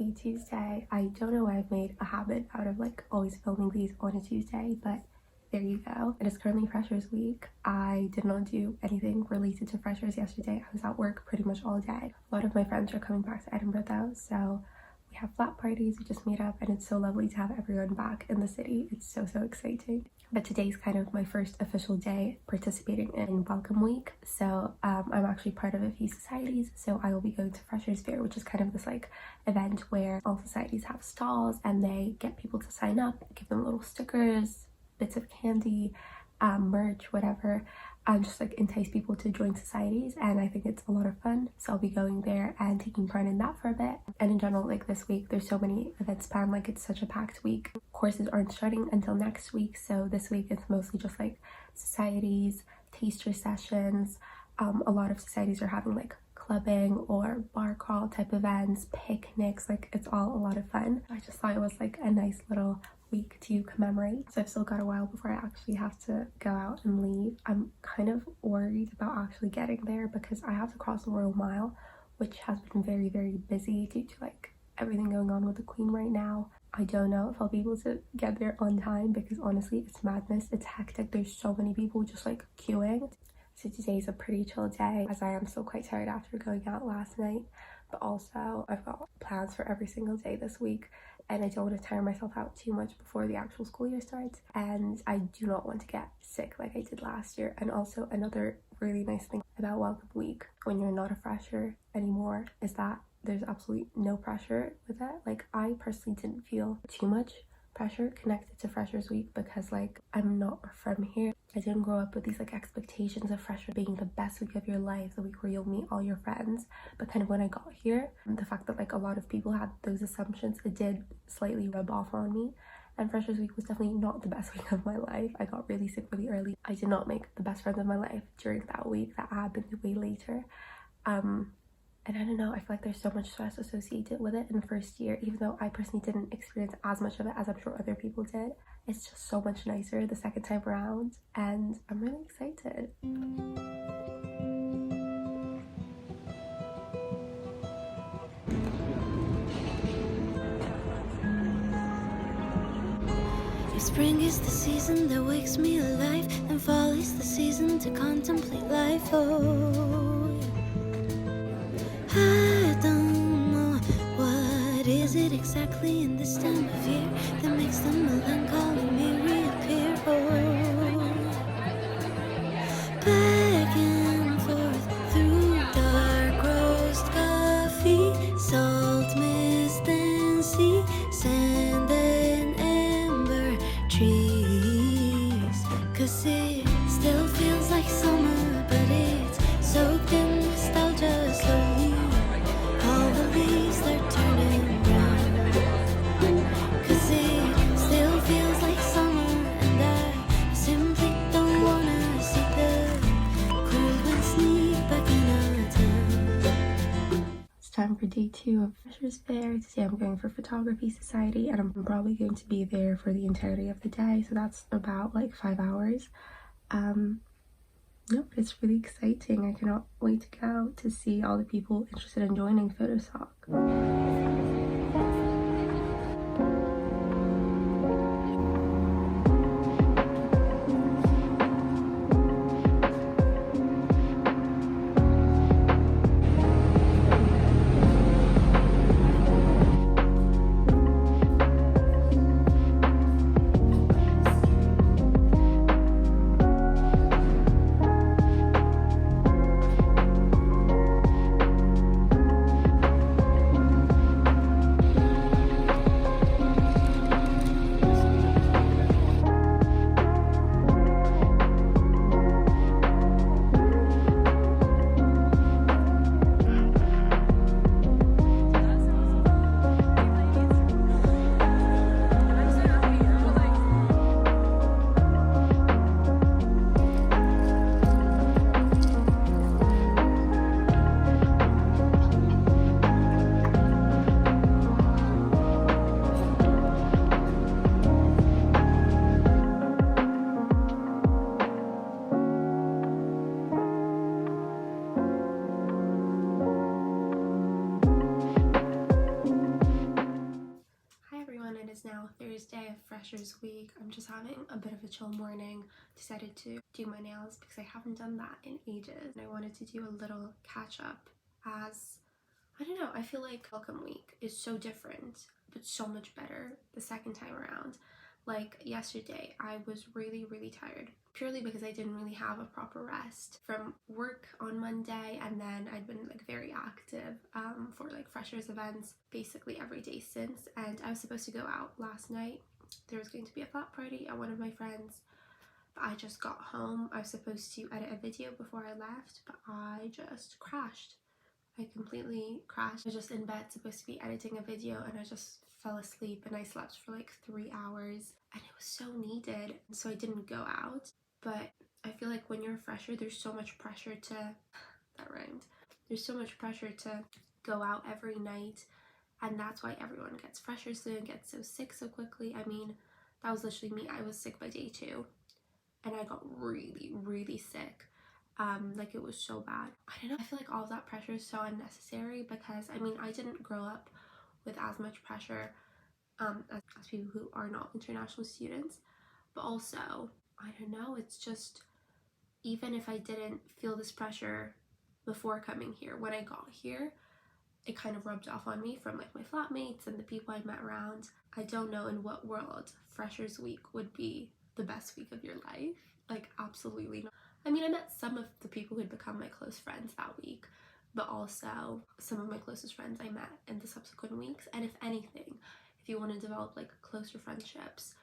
Happy Tuesday. I don't know why I've made a habit out of like always filming these on a Tuesday, but there you go. It is currently Freshers Week. I did not do anything related to Freshers yesterday. I was at work pretty much all day. A lot of my friends are coming back to Edinburgh though, so we have flat parties, we just meet up, and it's so lovely to have everyone back in the city. It's so exciting. But today's kind of my first official day participating in Welcome Week. So I'm actually part of a few societies. So I will be going to Freshers Fair, which is kind of this like event where all societies have stalls and they get people to sign up, give them little stickers, bits of candy, merch, whatever, just like entice people to join societies. And I think it's a lot of fun, so I'll be going there and taking part in that for a bit. And in general, like this week there's so many events planned, like it's such a packed week. Courses aren't starting until next week, so this week it's mostly just like societies, taster sessions. A lot of societies are having like clubbing or bar crawl type events, picnics, like it's all a lot of fun. I just thought it was like a nice little week to commemorate. So I've still got a while before I actually have to go out and leave. I'm kind of worried about actually getting there because I have to cross the Royal Mile, which has been very busy due to like everything going on with the Queen right now. I don't know if I'll be able to get there on time because honestly it's madness, it's hectic, there's so many people just like queuing. So today's a pretty chill day as I am still quite tired after going out last night, but also I've got plans for every single day this week and I don't want to tire myself out too much before the actual school year starts, and I do not want to get sick like I did last year. And also another really nice thing about Welcome Week when you're not a fresher anymore is that there's absolutely no pressure with it. Like I personally didn't feel too much pressure connected to Freshers Week because like I'm not from here. I didn't grow up with these like expectations of Fresher being the best week of your life, the week where you'll meet all your friends. But kind of when I got here, the fact that like a lot of people had those assumptions, it did slightly rub off on me. And Freshers Week was definitely not the best week of my life. I got really sick really early. I did not make the best friends of my life during that week. That happened way later. And I don't know, I feel like there's so much stress associated with it in the first year, even though I personally didn't experience as much of it as I'm sure other people did. It's just so much nicer the second time around, and I'm really excited. Spring is the season that wakes me alive, and fall is the season to contemplate life. Oh, I don't know what is it exactly in this time of year that makes the melancholy me reappear. Oh, back and forth through dark roast coffee, salt, mist and sea, sand and amber trees. 'Cause it still feels like summer, but it's soaked in nostalgia slowly. All the leaves, they're turning brown. 'Cause it still feels like summer, and I simply don't wanna see the cold wind sneak back in our town. It's time for day 2 of Freshers Fair. Today I'm going for Photography Society and I'm probably going to be there for the entirety of the day, so that's about like 5 hours. No, but it's really exciting. I cannot wait to go to see all the people interested in joining Photosoc. Freshers week. I'm just having a bit of a chill morning. Decided to do my nails because I haven't done that in ages. And I wanted to do a little catch up as, I don't know, I feel like welcome week is so different, but so much better the second time around. Like yesterday, I was really, really tired purely because I didn't really have a proper rest from work on Monday, and then I'd been like very active for like freshers events basically every day since. And I was supposed to go out last night. There was going to be a flat party at one of my friends, but I just got home. I was supposed to edit a video before I left, but I just crashed. I completely crashed. I was just in bed supposed to be editing a video, and I just fell asleep, and I slept for like 3 hours, and it was so needed. So I didn't go out. But I feel like when you're a fresher, there's so much pressure to that rhymed. There's so much pressure to go out every night, and that's why everyone gets fresher soon, gets so sick so quickly. I mean, that was literally me. I was sick by day 2, and I got really, really sick. Like it was so bad. I don't know, I feel like all of that pressure is so unnecessary because I mean, I didn't grow up with as much pressure as people who are not international students, but also I don't know, it's just, even if I didn't feel this pressure before coming here, when I got here it kind of rubbed off on me from like my flatmates and the people I met around. I don't know in what world Freshers Week would be the best week of your life. Like absolutely not. I mean, I met some of the people who'd become my close friends that week, but also some of my closest friends I met in the subsequent weeks. And if anything, if you want to develop like closer friendships,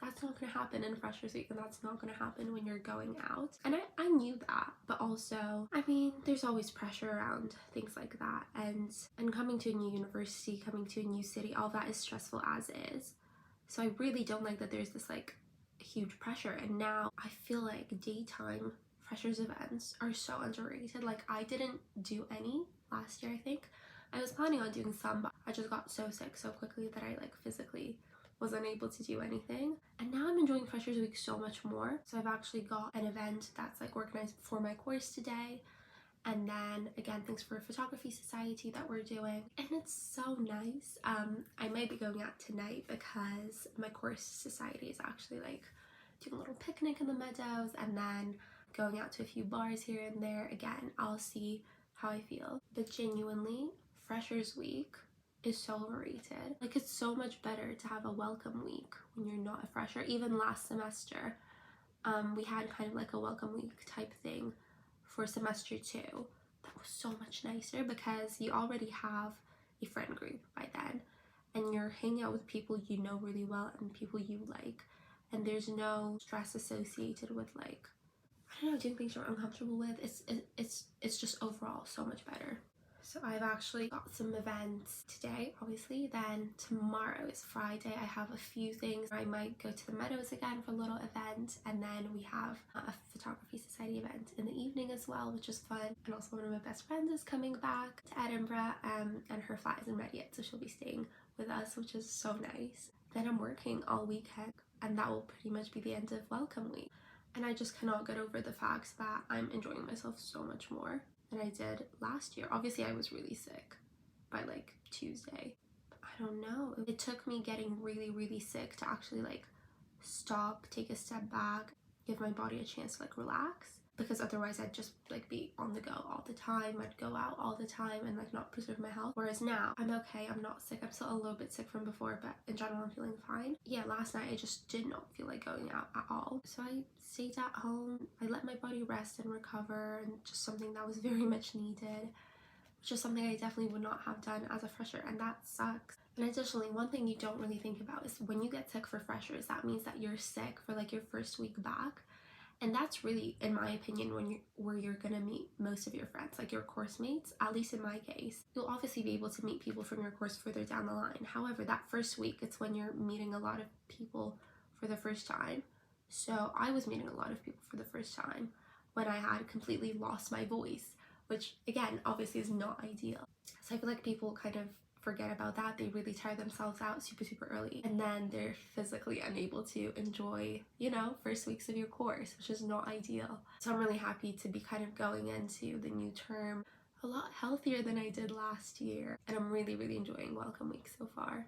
that's not going to happen in Freshers Week, and that's not going to happen when you're going out. And I knew that, but also, I mean, there's always pressure around things like that, and coming to a new university, coming to a new city, all that is stressful as is. So I really don't like that there's this like huge pressure. And now I feel like daytime freshers events are so underrated. Like I didn't do any last year. I think I was planning on doing some, but I just got so sick so quickly that I like physically was unable to do anything. And now I'm enjoying Freshers Week so much more. So I've actually got an event that's like organized for my course today, and then again thanks for a photography society that we're doing, and it's so nice. I might be going out tonight because my course society is actually like doing a little picnic in the meadows, and then going out to a few bars here and there. Again, I'll see how I feel, but genuinely Freshers Week is so overrated. Like it's so much better to have a welcome week when you're not a fresher. Even last semester we had kind of like a welcome week type thing for semester 2 that was so much nicer because you already have a friend group by then, and you're hanging out with people you know really well and people you like, and there's no stress associated with like, I don't know, doing things you're uncomfortable with. It's just overall so much better. So I've actually got some events today, obviously. Then tomorrow is Friday. I have a few things. I might go to the meadows again for a little event, and then we have a photography society event in the evening as well, which is fun. And also one of my best friends is coming back to Edinburgh, and her flat isn't ready yet, so she'll be staying with us, which is so nice. Then I'm working all weekend, and that will pretty much be the end of welcome week. And I just cannot get over the fact that I'm enjoying myself so much more than I did last year. Obviously I was really sick by like Tuesday, but I don't know, it took me getting really, really sick to actually like stop, take a step back, give my body a chance to like relax, because otherwise I'd just like be on the go all the time. I'd go out all the time and like not preserve my health. Whereas now I'm okay, I'm not sick. I'm still a little bit sick from before, but in general I'm feeling fine. Yeah, last night I just did not feel like going out at all, so I stayed at home. I let my body rest and recover, and just something that was very much needed, which is something I definitely would not have done as a fresher, and that sucks. And additionally, one thing you don't really think about is when you get sick for freshers, that means that you're sick for like your first week back. And that's really, in my opinion, where you're gonna meet most of your friends, like your course mates. At least in my case, you'll obviously be able to meet people from your course further down the line. However, that first week, it's when you're meeting a lot of people for the first time. So I was meeting a lot of people for the first time when I had completely lost my voice, which again, obviously is not ideal. So I feel like people kind of forget about that. They really tire themselves out super early, and then they're physically unable to enjoy, you know, first weeks of your course, which is not ideal. So I'm really happy to be kind of going into the new term a lot healthier than I did last year, and I'm really enjoying welcome week so far.